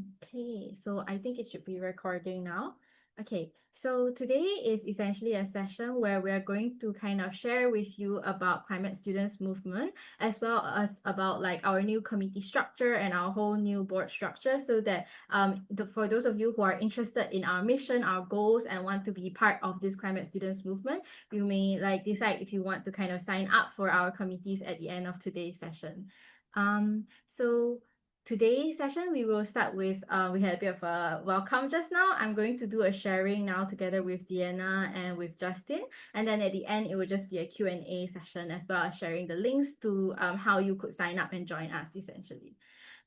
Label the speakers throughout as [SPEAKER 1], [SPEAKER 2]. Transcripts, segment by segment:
[SPEAKER 1] Okay, so I think it should be recording now. Okay, so today is essentially a session where we are going to kind of share with you about climate students movement, as well as about like our new committee structure and our whole new board structure, so that for those of you who are interested in our mission, our goals, and want to be part of this climate students movement, you may like decide if you want to kind of sign up for our committees at the end of today's session. So today's session, we will start with, we had a bit of a welcome just now. I'm going to do a sharing now together with Deanna and with Justin. And then at the end, it will just be a Q&A session as well as sharing the links to how you could sign up and join us essentially.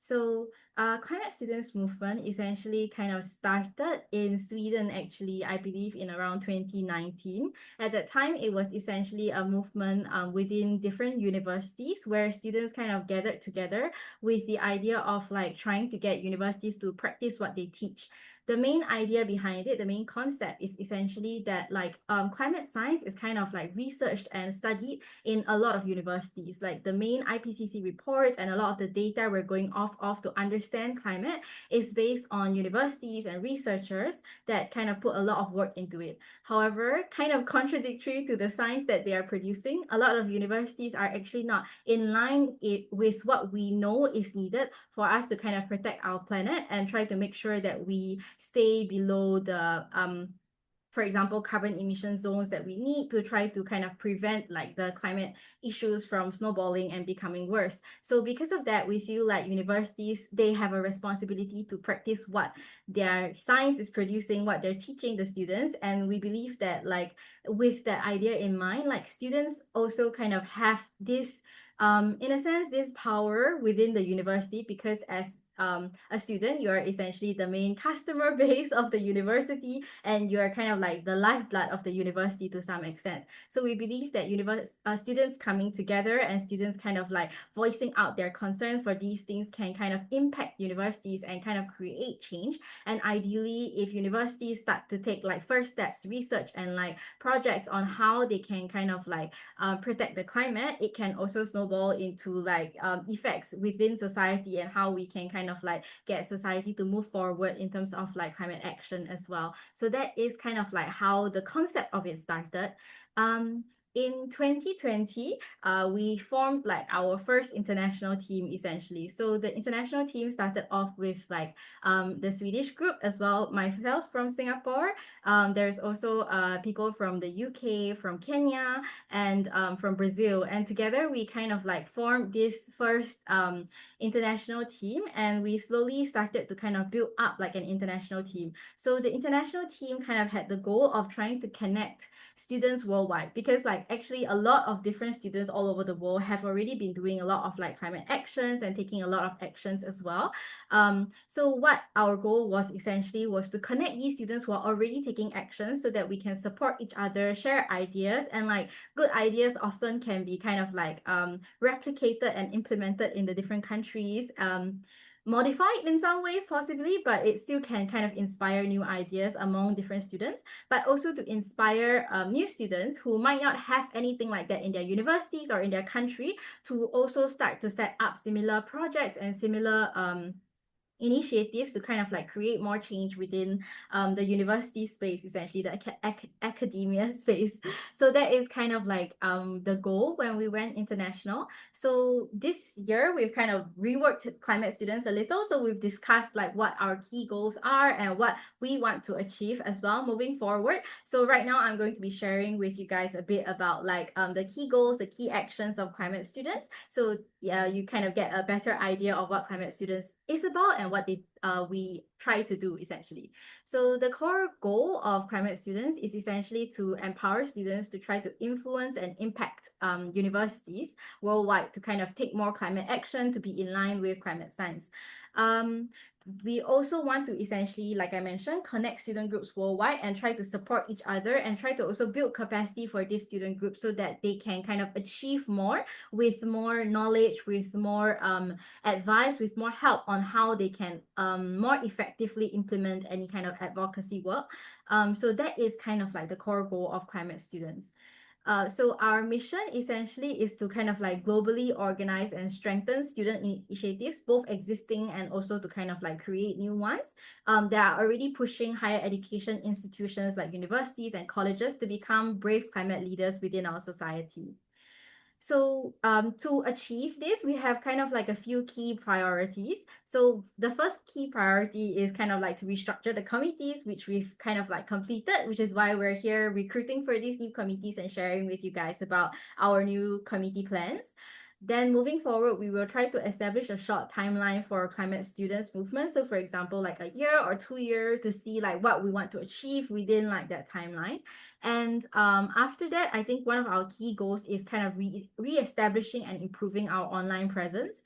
[SPEAKER 1] So climate students movement essentially kind of started in Sweden actually, I believe in around 2019. At that time, it was essentially a movement within different universities where students kind of gathered together with the idea of like trying to get universities to practice what they teach. The main idea behind it, the main concept is essentially that like climate science is kind of like researched and studied in a lot of universities. Like the main IPCC reports and a lot of the data we're going off of to understand climate is based on universities and researchers that kind of put a lot of work into it. However, kind of contradictory to the science that they are producing, a lot of universities are actually not in line with what we know is needed for us to kind of protect our planet and try to make sure that we stay below the for example, carbon emission zones that we need to try to kind of prevent like the climate issues from snowballing and becoming worse. So because of that, we feel like universities, they have a responsibility to practice what their science is producing, what they're teaching the students. And we believe that like with that idea in mind, like students also kind of have this in a sense, this power within the university because as a student, you are essentially the main customer base of the university and you are kind of like the lifeblood of the university to some extent. So we believe that students coming together and students kind of like voicing out their concerns for these things can kind of impact universities and kind of create change. And ideally, if universities start to take like first steps, research and like projects on how they can kind of like protect the climate, it can also snowball into like effects within society and how we can kind of like get society to move forward in terms of like climate action as well. So that is kind of like how the concept of it started. In 2020, we formed like our first international team essentially. So the international team started off with like the Swedish group as well, myself from Singapore. There's also people from the UK, from Kenya, and from Brazil. And together we kind of like formed this first international team and we slowly started to kind of build up like an international team. So the international team kind of had the goal of trying to connect students worldwide because like actually a lot of different students all over the world have already been doing a lot of like climate actions and taking a lot of actions as well. So what our goal was essentially was to connect these students who are already taking action so that we can support each other, share ideas, and like good ideas often can be kind of like replicated and implemented in the different countries. Modified in some ways possibly, but it still can kind of inspire new ideas among different students, but also to inspire new students who might not have anything like that in their universities or in their country to also start to set up similar projects and similar initiatives to kind of like create more change within the university space, essentially the academia space. So that is kind of like the goal when we went international. So this year we've kind of reworked climate students a little. So we've discussed like what our key goals are and what we want to achieve as well moving forward. So right now I'm going to be sharing with you guys a bit about like the key goals, the key actions of climate students. So yeah, you kind of get a better idea of what climate students is about and what we try to do essentially. So the core goal of climate students is essentially to empower students to try to influence and impact universities worldwide to kind of take more climate action to be in line with climate science. We also want to essentially, like I mentioned, connect student groups worldwide and try to support each other and try to also build capacity for these student groups so that they can kind of achieve more with more knowledge, with more advice, with more help on how they can more effectively implement any kind of advocacy work. So that is kind of like the core goal of climate students. So our mission essentially is to kind of like globally organize and strengthen student initiatives, both existing and also to kind of like create new ones. That are already pushing higher education institutions like universities and colleges to become brave climate leaders within our society. So to achieve this, we have kind of like a few key priorities. So the first key priority is kind of like to restructure the committees, which we've kind of like completed, which is why we're here recruiting for these new committees and sharing with you guys about our new committee plans. Then moving forward, we will try to establish a short timeline for climate students movement. So for example, like a year or 2 years to see like what we want to achieve within like that timeline. And after that, I think one of our key goals is kind of re-establishing and improving our online presence.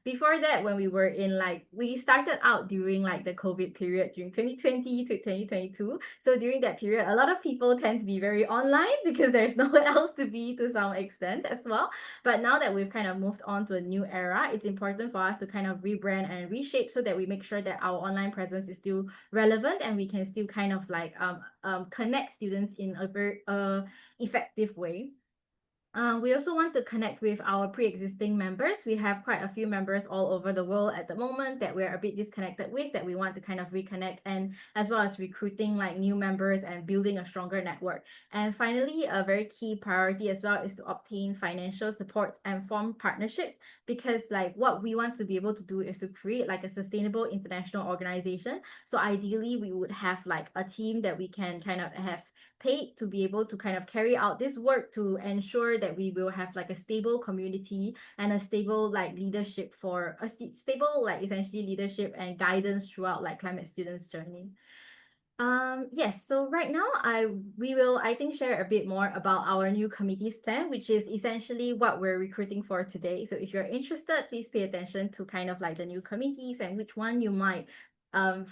[SPEAKER 1] Before that, when we were in like, we started out during like the COVID period during 2020 to 2022. So during that period, a lot of people tend to be very online because there's nowhere else to be to some extent as well. But now that we've kind of moved on to a new era, it's important for us to kind of rebrand and reshape so that we make sure that our online presence is still relevant and we can still kind of like connect students in a very effective way. We also want to connect with our pre-existing members. We have quite a few members all over the world at the moment that we're a bit disconnected with, that we want to kind of reconnect, and as well as recruiting like new members and building a stronger network. And finally, a very key priority as well is to obtain financial support and form partnerships, because like what we want to be able to do is to create like a sustainable international organization. So ideally, we would have like a team that we can kind of have paid to be able to kind of carry out this work to ensure that we will have like a stable community and a stable like leadership for a stable like essentially leadership and guidance throughout like climate students journey. Yes, so right now we will I think share a bit more about our new committees plan, which is essentially what we're recruiting for today. So if you're interested, please pay attention to kind of like the new committees and which one you might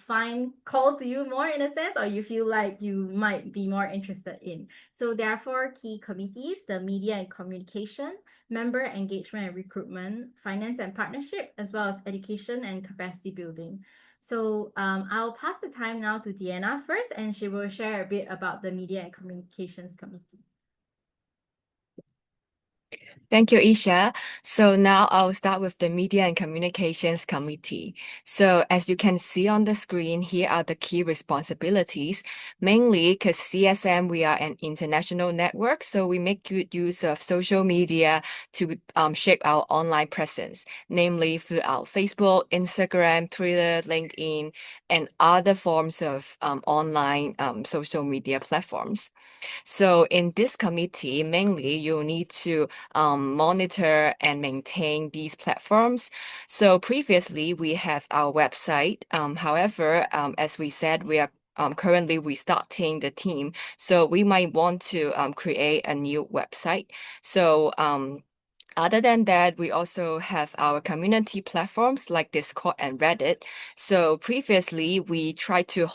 [SPEAKER 1] find call to you more in a sense, or you feel like you might be more interested in. So there are four key committees: the media and communication, member engagement and recruitment, finance and partnership, as well as education and capacity building. So I'll pass the time now to Deanna first, and she will share a bit about the Media and Communications Committee.
[SPEAKER 2] Thank you, Isha. So now I'll start with the Media and Communications Committee. So as you can see on the screen, here are the key responsibilities. Mainly because CSM, we are an international network, so we make good use of social media to shape our online presence, namely through our Facebook, Instagram, Twitter, LinkedIn, and other forms of online social media platforms. So in this committee, mainly you need to monitor and maintain these platforms. So previously we have our website. However, as we said, we are currently restarting the team. So we might want to create a new website. So other than that, we also have our community platforms like Discord and Reddit. So previously, we tried to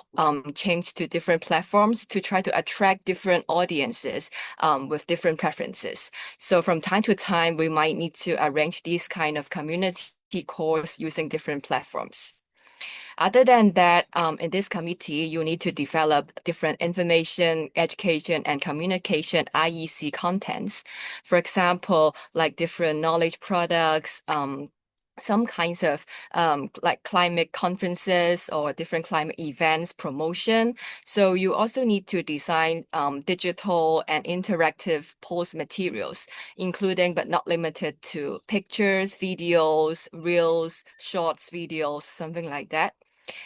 [SPEAKER 2] change to different platforms to try to attract different audiences with different preferences. So from time to time, we might need to arrange these kind of community calls using different platforms. Other than that, in this committee, you need to develop different information, education, and communication IEC contents. For example, like different knowledge products, some kinds of like climate conferences or different climate events promotion. So you also need to design digital and interactive post materials, including but not limited to pictures, videos, reels, shorts, videos, something like that.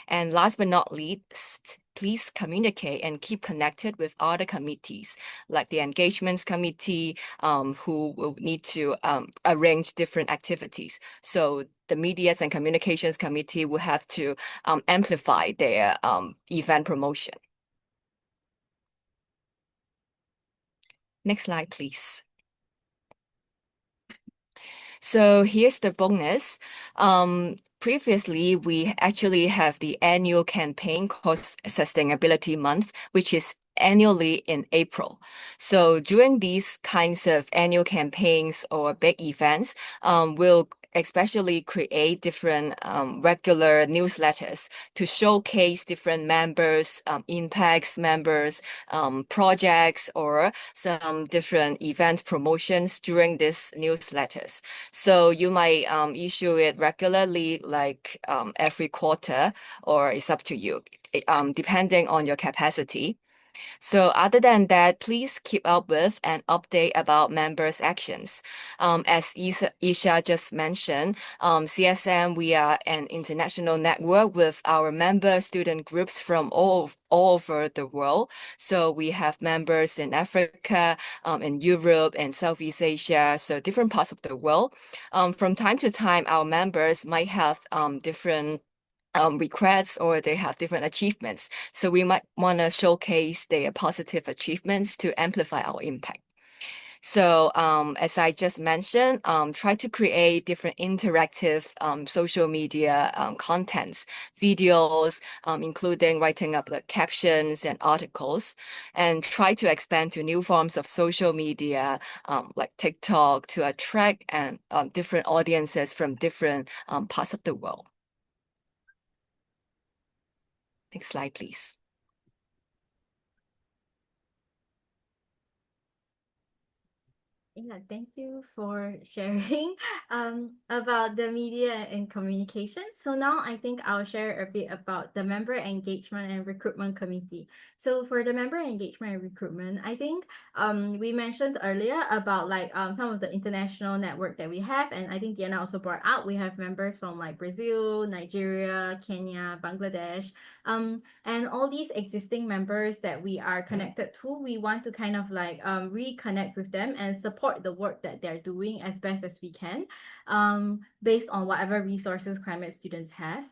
[SPEAKER 2] And last but not least, please communicate and keep connected with other committees, like the engagements committee, who will need to arrange different activities. So the medias and communications committee will have to amplify their event promotion. Next slide, please. So here's the bonus. Previously, we actually have the annual campaign called Sustainability Month, which is annually in April. So during these kinds of annual campaigns or big events, we'll especially create different regular newsletters to showcase different members, impacts, members, projects, or some different event promotions during these newsletters. So you might issue it regularly, like every quarter, or it's up to you, depending on your capacity. So other than that, please keep up with and update about members' actions. As Isha just mentioned, CSM, we are an international network with our member student groups from all over the world. So we have members in Africa, in Europe, and Southeast Asia, so different parts of the world. From time to time, our members might have different regrets, or they have different achievements. So we might want to showcase their positive achievements to amplify our impact. So as I just mentioned, try to create different interactive social media contents, videos, including writing up the captions and articles, and try to expand to new forms of social media like TikTok to attract and different audiences from different parts of the world. Next slide, please.
[SPEAKER 1] Yeah, thank you for sharing about the media and communication. So now I think I'll share a bit about the member engagement and recruitment committee. So for the member engagement and recruitment, I think we mentioned earlier about like some of the international network that we have, and I think Diana also brought out we have members from like Brazil, Nigeria, Kenya, Bangladesh, and all these existing members that we are connected to, we want to kind of like reconnect with them and support the work that they're doing as best as we can, based on whatever resources climate students have.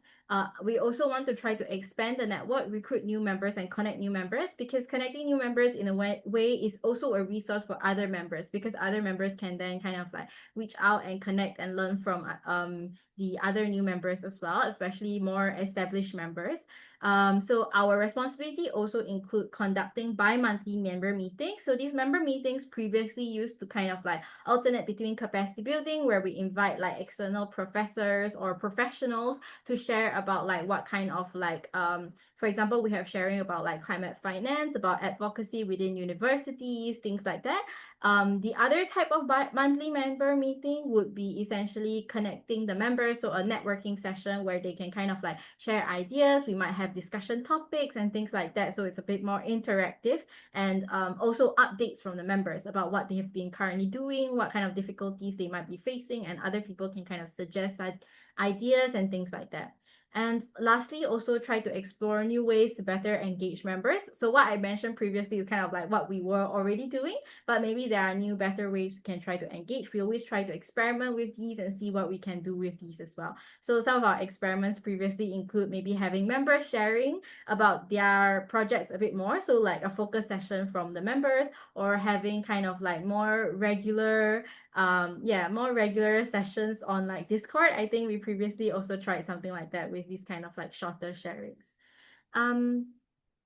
[SPEAKER 1] We also want to try to expand the network, recruit new members, and connect new members, because connecting new members in a way is also a resource for other members, because other members can then kind of like reach out and connect and learn from the other new members as well, especially more established members. So our responsibility also include conducting bi-monthly member meetings. So these member meetings previously used to kind of like alternate between capacity building, where we invite like external professors or professionals to share about like what kind of like for example, we have sharing about like climate finance, about advocacy within universities, things like that. The other type of monthly member meeting would be essentially connecting the members, so a networking session where they can kind of like share ideas. We might have discussion topics and things like that, so it's a bit more interactive, and also updates from the members about what they have been currently doing, what kind of difficulties they might be facing, and other people can kind of suggest ideas and things like that. And lastly, also try to explore new ways to better engage members. So what I mentioned previously is kind of like what we were already doing, but maybe there are new, better ways we can try to engage. We always try to experiment with these and see what we can do with these as well. So some of our experiments previously include maybe having members sharing about their projects a bit more. So like a focus session from the members, or having kind of like more regular sessions on like Discord. I think we previously also tried something like that with these kind of like shorter sharings. um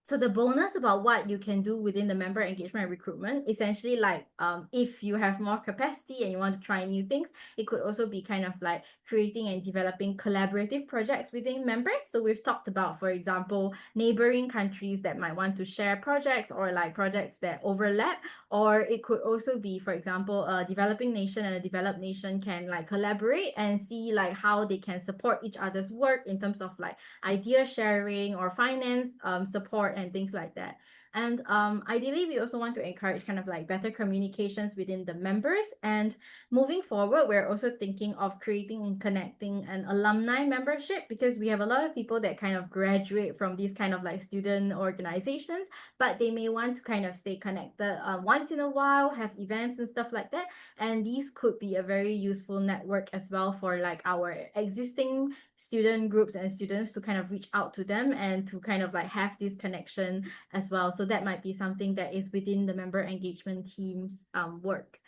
[SPEAKER 1] so the bonus about what you can do within the member engagement and recruitment, essentially like if you have more capacity and you want to try new things, it could also be kind of like creating and developing collaborative projects within members. So we've talked about, for example, neighboring countries that might want to share projects, or like projects that overlap. Or it could also be, for example, a developing nation and a developed nation can like collaborate and see like how they can support each other's work in terms of like idea sharing or finance support and things like that. And ideally, we also want to encourage kind of like better communications within the members. And moving forward, we're also thinking of creating and connecting an alumni membership, because we have a lot of people that kind of graduate from these kind of like student organizations, but they may want to kind of stay connected once in a while, have events and stuff like that. And these could be a very useful network as well for like our existing student groups and students to kind of reach out to them and to kind of like have this connection as well. So that might be something that is within the member engagement team's work.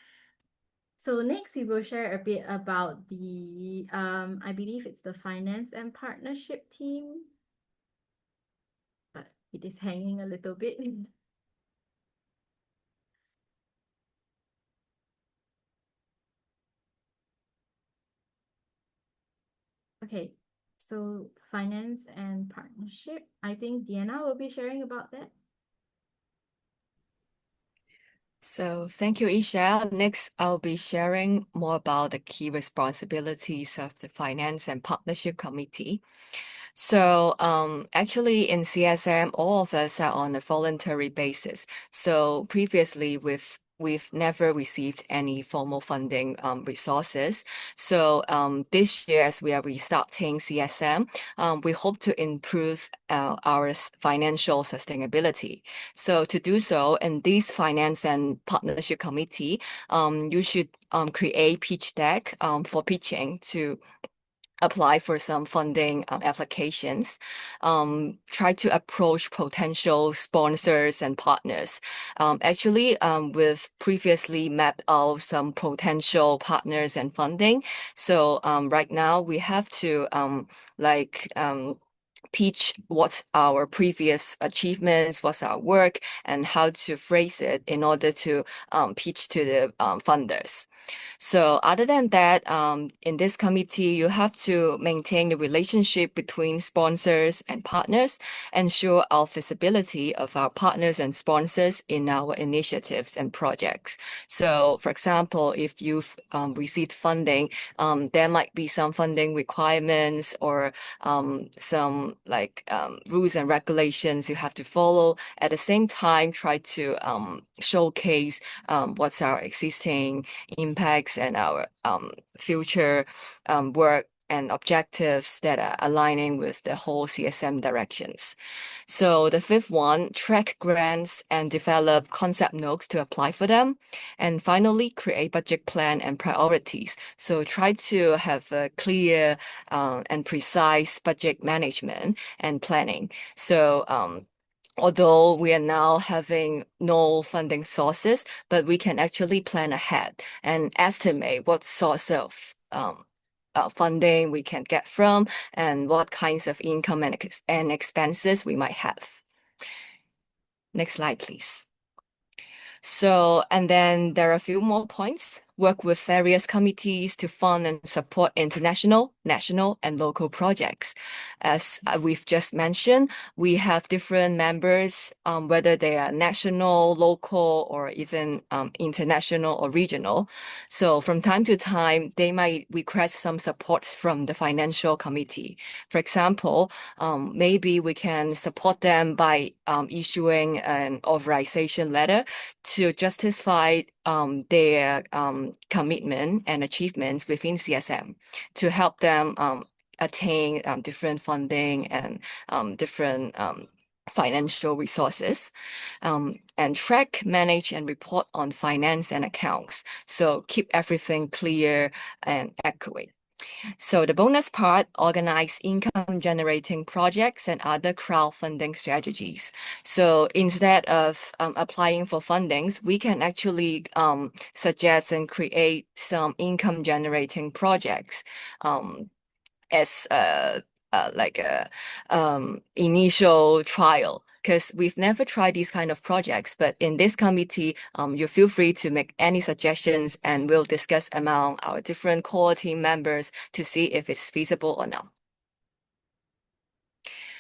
[SPEAKER 1] So next we will share a bit about the I believe it's the finance and partnership team, but it is hanging a little bit. Okay, so finance and partnership. I think Diana will be sharing about that.
[SPEAKER 2] So thank you, Isha. Next, I'll be sharing more about the key responsibilities of the Finance and Partnership Committee. So actually in CSM, all of us are on a voluntary basis. So previously we've never received any formal funding resources. So this year, as we are restarting CSM, we hope to improve our financial sustainability. So to do so, in this Finance and Partnership Committee, you should create pitch deck for pitching to apply for some funding applications, try to approach potential sponsors and partners. Actually, we've previously mapped out some potential partners and funding. So right now we have to pitch what's our previous achievements, what's our work, and how to phrase it in order to pitch to the funders. So other than that, in this committee, you have to maintain the relationship between sponsors and partners, ensure our visibility of our partners and sponsors in our initiatives and projects. So for example, if you've received funding, there might be some funding requirements or some rules and regulations you have to follow. At the same time, try to showcase what's our existing impacts and our future work and objectives that are aligning with the whole CSM directions. So the fifth one, track grants and develop concept notes to apply for them. And finally, create budget plan and priorities. So try to have a clear and precise budget management and planning. So although we are now having no funding sources, but we can actually plan ahead and estimate what source of funding we can get from and what kinds of income and expenses we might have. Next slide, please. So, and then there are a few more points. Work with various committees to fund and support international, national, and local projects. As we've just mentioned, we have different members, whether they are national, local, or even international or regional. So from time to time, they might request some support from the financial committee. For example, maybe we can support them by issuing an authorization letter to justify their commitment and achievements within CSM to help them attain different funding and different financial resources, and track, manage, and report on finance and accounts. So keep everything clear and accurate. So the bonus part, organize income generating projects and other crowdfunding strategies. So instead of applying for fundings, we can actually suggest and create some income generating projects as like a initial trial. Because we've never tried these kind of projects, but in this committee, you feel free to make any suggestions and we'll discuss among our different core team members to see if it's feasible or not.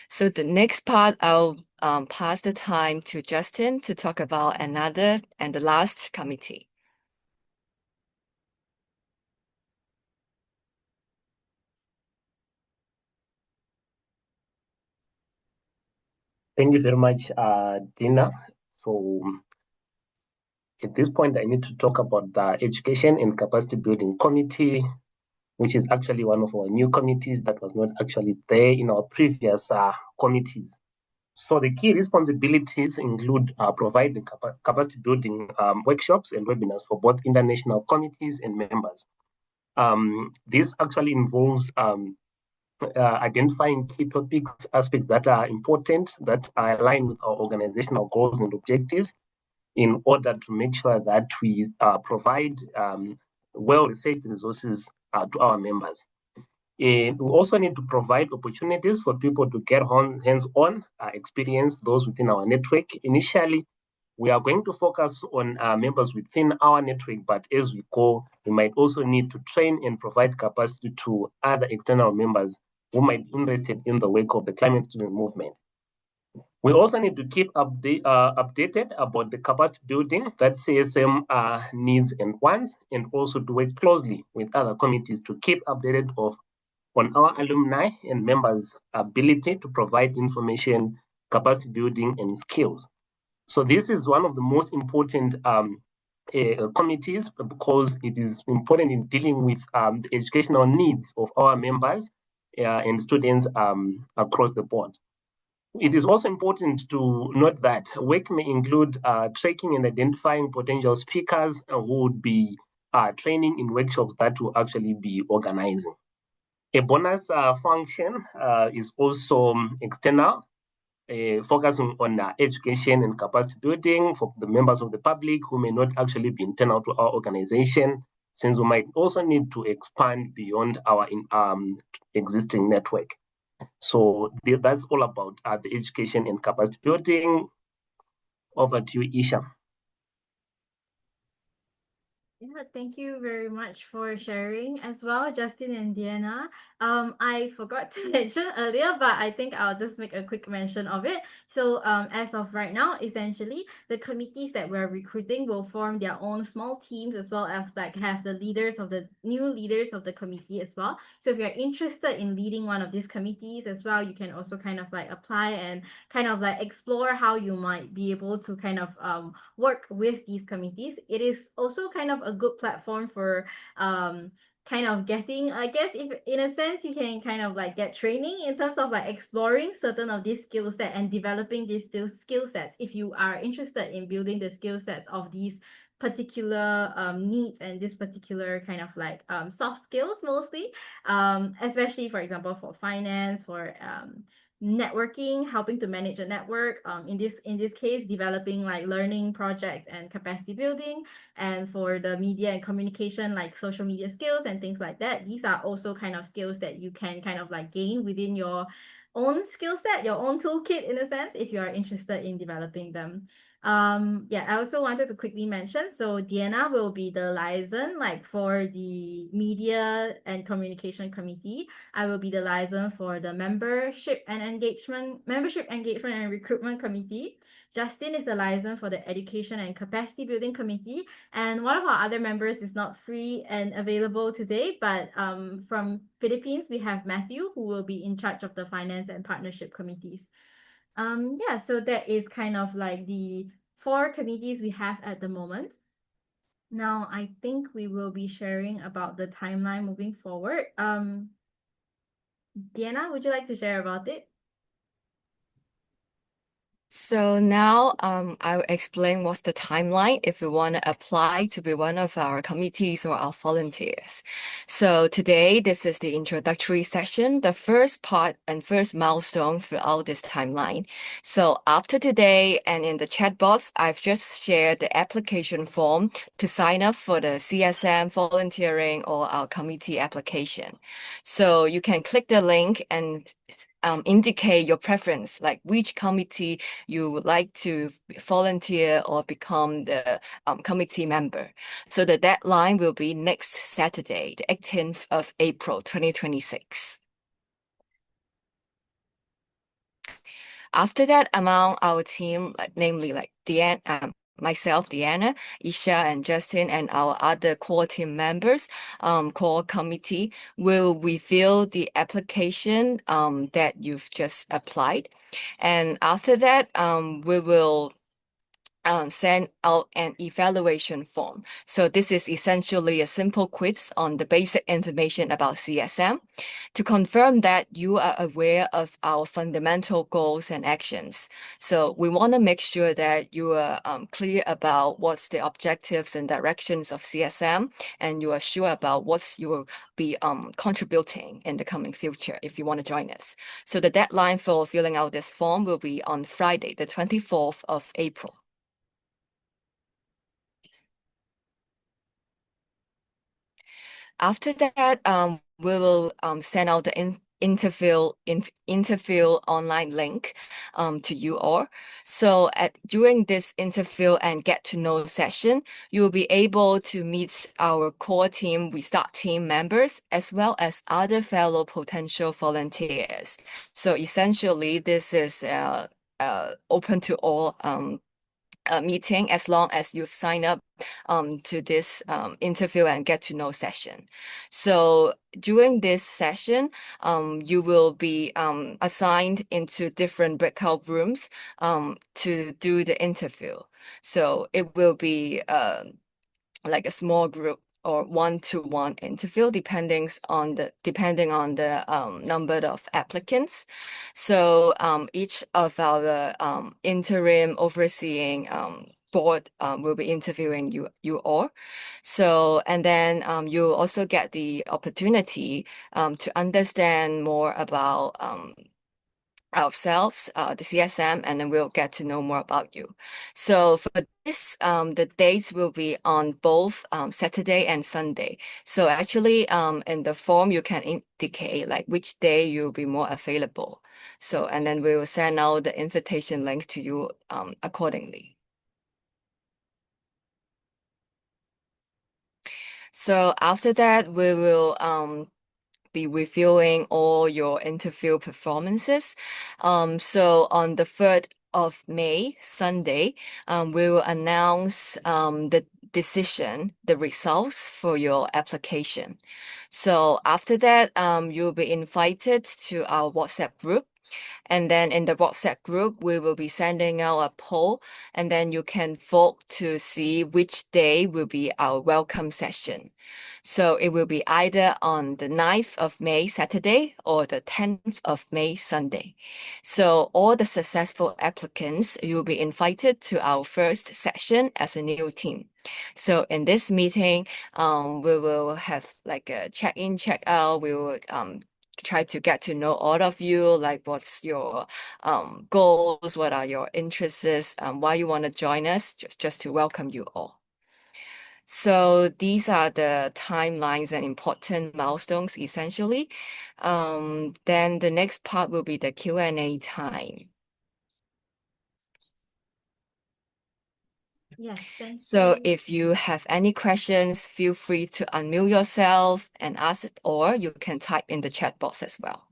[SPEAKER 2] So the next part, I'll pass the time to Justin to talk about another and the last committee.
[SPEAKER 3] Thank you very much, Dina. So at this point, I need to talk about the Education and Capacity Building Committee, which is actually one of our new committees that was not actually there in our previous committees. So the key responsibilities include providing capacity building workshops and webinars for both international committees and members. This actually involves identifying key topics, aspects that are important, that are aligned with our organizational goals and objectives, in order to make sure that we provide well-researched resources to our members. And we also need to provide opportunities for people to get hands-on experience, those within our network initially, We are going to focus on members within our network, but as we go, we might also need to train and provide capacity to other external members who might be interested in the work of the climate student movement. We also need to keep updated about the capacity building that CSM needs and wants, and also to work closely with other committees to keep updated on our alumni and members' ability to provide information, capacity building, and skills. So this is one of the most important committees because it is important in dealing with the educational needs of our members and students across the board. It is also important to note that work may include tracking and identifying potential speakers who would be training in workshops that will actually be organizing. A bonus function is also external, focusing on education and capacity building for the members of the public who may not actually be internal to our organization, since we might also need to expand beyond our existing network. So that's all about the education and capacity building. Over to you, Isha.
[SPEAKER 1] Yeah, thank you very much for sharing as well, Justin and Diana. I forgot to mention earlier, but I think I'll just make a quick mention of it. So, as of right now, essentially, the committees that we're recruiting will form their own small teams as well as like have the leaders of the new leaders of the committee as well. So, if you're interested in leading one of these committees as well, you can also kind of like apply and kind of like explore how you might be able to kind of work with these committees. It is also kind of a good platform for kind of getting, I guess, if in a sense you can kind of like get training in terms of like exploring certain of these skill set and developing these skill sets if you are interested in building the skill sets of these particular needs and this particular kind of like soft skills mostly, especially for example for finance, for networking, helping to manage a network, in this case developing like learning projects and capacity building, and for the media and communication like social media skills and things like that. These are also kind of skills that you can kind of like gain within your own skill set, your own toolkit in a sense, if you are interested in developing them. Yeah, I also wanted to quickly mention, so Diana will be the liaison like for the media and communication committee. I will be the liaison for the membership engagement and recruitment committee. Justin is the liaison for the education and capacity building committee. And one of our other members is not free and available today, but from Philippines, we have Matthew, who will be in charge of the finance and partnership committees. Yeah, so that is kind of like the 4 committees we have at the moment. Now, I think we will be sharing about the timeline moving forward. Diana, would you like to share about it?
[SPEAKER 2] So now I'll explain what's the timeline if you want to apply to be one of our committees or our volunteers. So today, this is the introductory session, the first part and first milestone throughout this timeline. So after today and in the chat box, I've just shared the application form to sign up for the CSM volunteering or our committee application. So you can click the link and indicate your preference, like which committee you would like to volunteer or become the committee member. So the deadline will be next Saturday, the 18th of April, 2026. After that, among our team, namely like myself, Diana, Isha, and Justin, and our other core team members, core committee, will reveal the application that you've just applied. And after that, we will send out an evaluation form. So this is essentially a simple quiz on the basic information about CSM to confirm that you are aware of our fundamental goals and actions. So we want to make sure that you are clear about what's the objectives and directions of CSM, and you are sure about what you will be contributing in the coming future if you want to join us. So the deadline for filling out this form will be on Friday, the 24th of April. After that, we will send out the interview online link to you all. So during this interview and get to know session, you'll be able to meet our core team, Restart team members, as well as other fellow potential volunteers. So essentially, this is open to all meeting as long as you've signed up to this interview and get to know session. So during this session, you will be assigned into different breakout rooms to do the interview. So it will be like a small group or one-to-one interview, depending on the number of applicants. So each of our interim overseeing board will be interviewing you all. So and then you also get the opportunity to understand more about ourselves, the CSM, and then we'll get to know more about you. So for this, the dates will be on both Saturday and Sunday. So actually, in the form, you can indicate like which day you'll be more available. So, and then we will send out the invitation link to you accordingly. So after that, we will be reviewing all your interview performances. So on the 3rd of May, Sunday, we will announce the decision, the results for your application. So after that, you'll be invited to our WhatsApp group. And then in the WhatsApp group, we will be sending out a poll, and then you can vote to see which day will be our welcome session. So it will be either on the 9th of May, Saturday, or the 10th of May, Sunday. So all the successful applicants, you'll be invited to our first session as a new team. So in this meeting, we will have like a check-in, check-out. We will try to get to know all of you, like what's your goals, what are your interests, why you want to join us, just to welcome you all. So these are the timelines and important milestones essentially. Then the next part will be the Q&A time.
[SPEAKER 1] Yes, thank
[SPEAKER 2] So
[SPEAKER 1] you.
[SPEAKER 2] if you have any questions, feel free to unmute yourself and ask it, or you can type in the chat box as well.